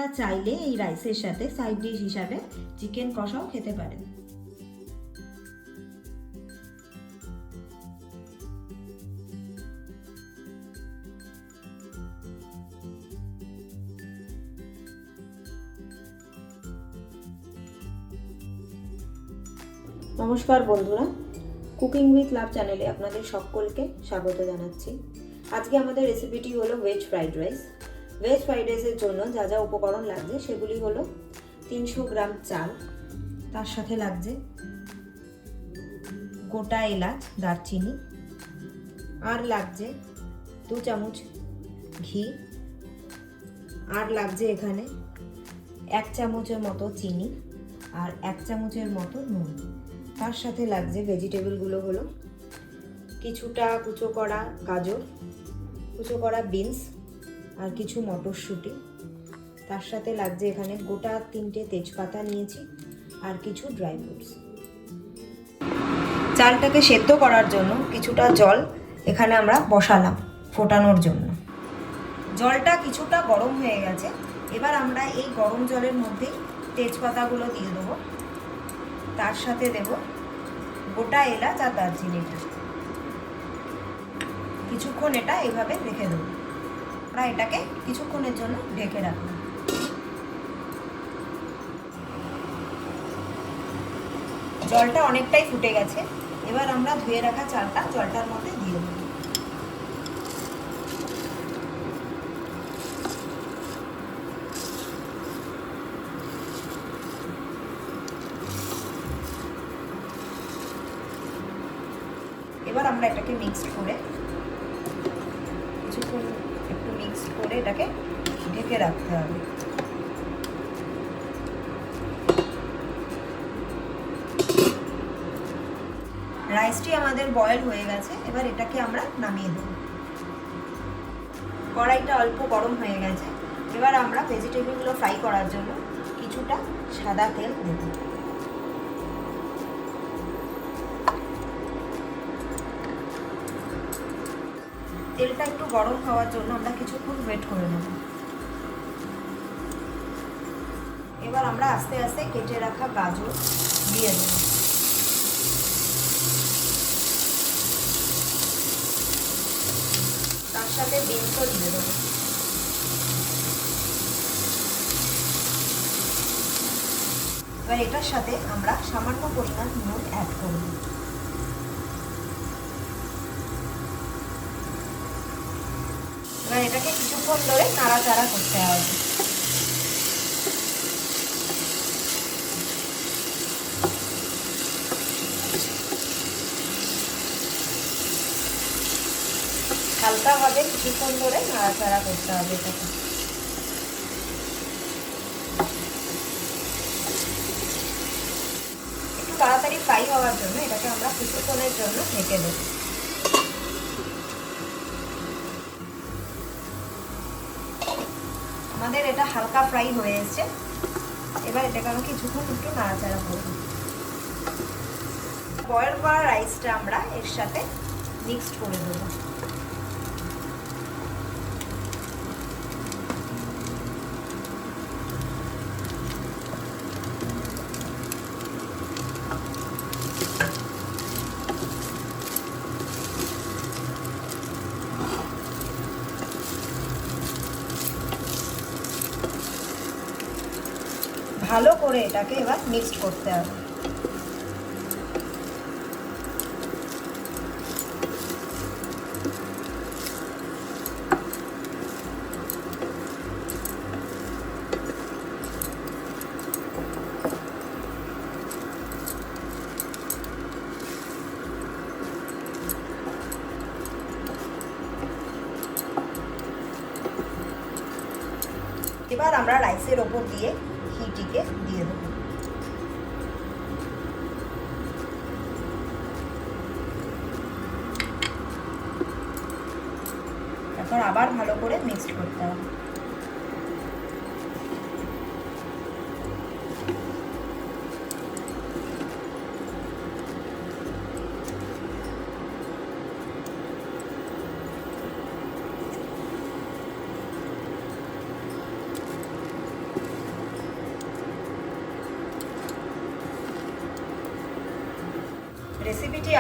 আপনারা চাইলে এই রাইসের সাথে সাইড ডিশ হিসাবে চিকেন কষাও খেতে পারেন। নমস্কার বন্ধুরা, কুকিং উইথ লাভ চ্যানেলে আপনাদের সকলকে স্বাগত জানাচ্ছি। আজকে আমাদের রেসিপিটি হলো veg fried rice. Veg fried রাইসের জন্য যা যা উপকরণ লাগছে সেগুলি হলো 300 গ্রাম চাল, তার সাথে লাগছে গোটা এলাচ, দারচিনি, আর লাগছে 2 চামচ ঘি, আর লাগছে এখানে 1 চামচের মতো চিনি আর 1 চামচের মতো নুন। তার সাথে লাগছে ভেজিটেবলগুলো হলো কিছুটা কুচো করা গাজর, কুচো করা বিনস আর কিছু মটরশুঁটি। তার সাথে লাগছে এখানে গোটা 3টে তেজপাতা নিয়েছি আর কিছু ড্রাই ফ্রুটস। চালটাকে সেদ্ধ করার জন্য কিছুটা জল এখানে আমরা বসালাম ফোটানোর জন্য। জলটা কিছুটা গরম হয়ে গেছে, এবার আমরা এই গরম জলের মধ্যেই তেজপাতাগুলো দিয়ে দেবো, তার সাথে দেব গোটা এলাচ আর দারচিনিটা। কিছুক্ষণ এটা এইভাবে রেখে দেবো। আমরা এটাকে কিছুক্ষণের জন্য ঢেকে রাখবো। জলটা অনেকটাই ফুটে গেছে, এবার আমরা ধুয়ে রাখা চালটা জলটার মধ্যে দিয়ে দেবো। এবার আমরা এটাকে মিক্সড করে কিছুক্ষণ একটু মিক্সড করে এটাকে ঢেকে রাখতে হবে। রাইসটি আমাদের বয়েল হয়ে গেছে, এবার এটাকে আমরা নামিয়ে দেব। কড়াইটা অল্প গরম হয়ে গেছে, এবার আমরা ভেজিটেবলগুলো ফ্রাই করার জন্য কিছুটা সাদা তেল দেব। তেলটা একটু গরম হওয়ার জন্য আমরা কিছুক্ষণ ওয়েট করে নেব। এবার আমরা আস্তে আস্তে কেটে রাখা গাজর দিয়ে দেব। তার সাথে বিনসও দিয়ে দেব। এবার এটার সাথে আমরা সামান্য পরিমাণ নুন অ্যাড করব। এবার এটাকে কিছুক্ষণ ধরে নাড়াচাড়া করতে হবে। হালকাভাবে কিছুক্ষণ ধরে নাড়াচাড়া করতে হবে এটাকে। একটু তাড়াতাড়ি ফ্রাই হওয়ার জন্য এটাকে আমরা কিছুক্ষণের জন্য ঢেকে দেব। আমাদের এটা হালকা ফ্রাই হয়ে এসেছে, এবার এটাকে আমরা কিছুক্ষণ একটু নাড়াচাড়া করব। বয়েল করা রাইসটা আমরা এর সাথে মিক্সড করে দেবো। ভালো করে এটাকে এবার মিক্সড করতে হবে। এবার আমরা রাইসের ওপর দিয়ে ঘিটিকে দিয়ে দেবো। তারপর আবার ভালো করে মিক্সড করতে হবে।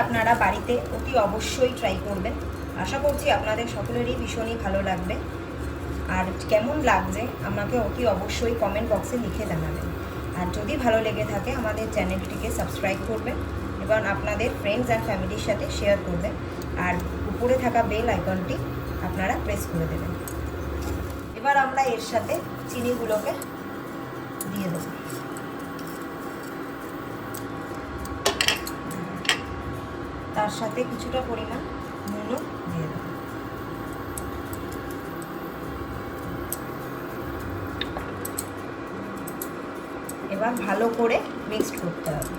আপনারা বাড়িতে অতি অবশ্যই ট্রাই করবেন। আশা করছি আপনাদের সকলেরই ভীষণই ভালো লাগবে। আর কেমন লাগছে আমাকে অতি অবশ্যই কমেন্ট বক্সে লিখে জানাবেন। আর যদি ভালো লেগে থাকে আমাদের চ্যানেলটিকে সাবস্ক্রাইব করবেন এবং আপনাদের ফ্রেন্ডস অ্যান্ড ফ্যামিলির সাথে শেয়ার করবেন। আর উপরে থাকা বেল আইকনটি আপনারা প্রেস করে দেবেন। এবার আমরা এর সাথে চিনিগুলোকে দিয়ে দেব। তার সাথে কিছুটা পরিমাণ নুনও দিয়ে দেব। এবার ভালো করে মিক্সড করতে হবে।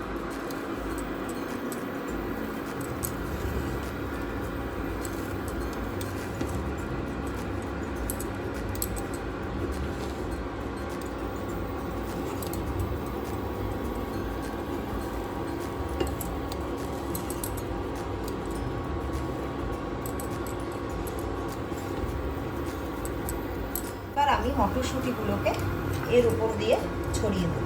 এবার আমি মটরশুঁটিগুলোকে এর উপর দিয়ে ছড়িয়ে দেব।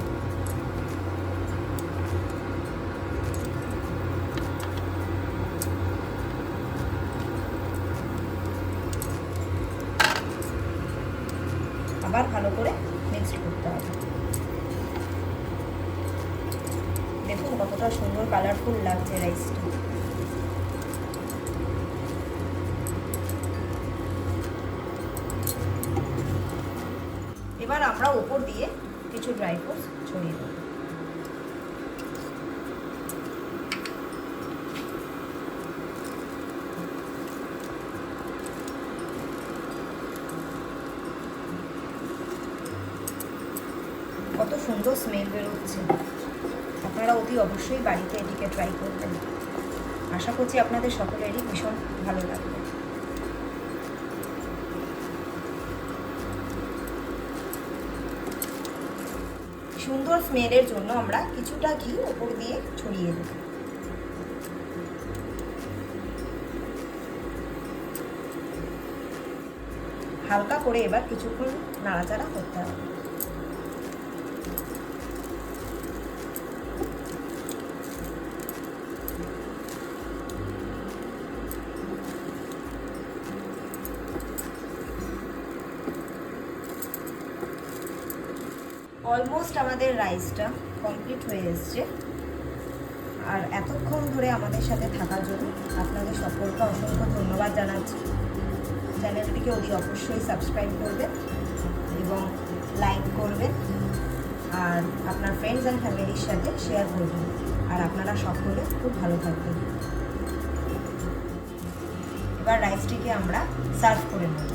আবার ভালো করে মিক্সড করতে হবে। দেখুন কতটা সুন্দর কালারফুল লাগছে রাইসটা। এবার আমরা উপর দিয়ে কিছু ড্রাই ফ্রুটস ছড়িয়ে দেব। কত সুন্দর স্মেল বেরোচ্ছে। আপনারা অতি অবশ্যই বাড়িতে এটিকে ট্রাই করবেন। আশা করছি আপনাদের সকলেরই ভীষণ ভালো লাগবে। সুন্দর স্মেলের জন্য আমরা কিছুটা ঘি উপর দিয়ে ছড়িয়ে দেব। হালকা করে এবার কিছুক্ষণ নাড়াচাড়া করতে হবে। অলমোস্ট আমাদের রাইসটা কমপ্লিট হয়ে এসছে। আর এতক্ষণ ধরে আমাদের সাথে থাকার জন্য আপনাদের সকলকে অসংখ্য ধন্যবাদ জানাচ্ছি। চ্যানেলটিকে অতি অবশ্যই সাবস্ক্রাইব করবেন এবং লাইক করবেন আর আপনার ফ্রেন্ডস অ্যান্ড ফ্যামিলির সাথে শেয়ার করবেন। আর আপনারা সকলে খুব ভালো থাকবেন। এবার রাইসটিকে আমরা সার্ভ করে নেব।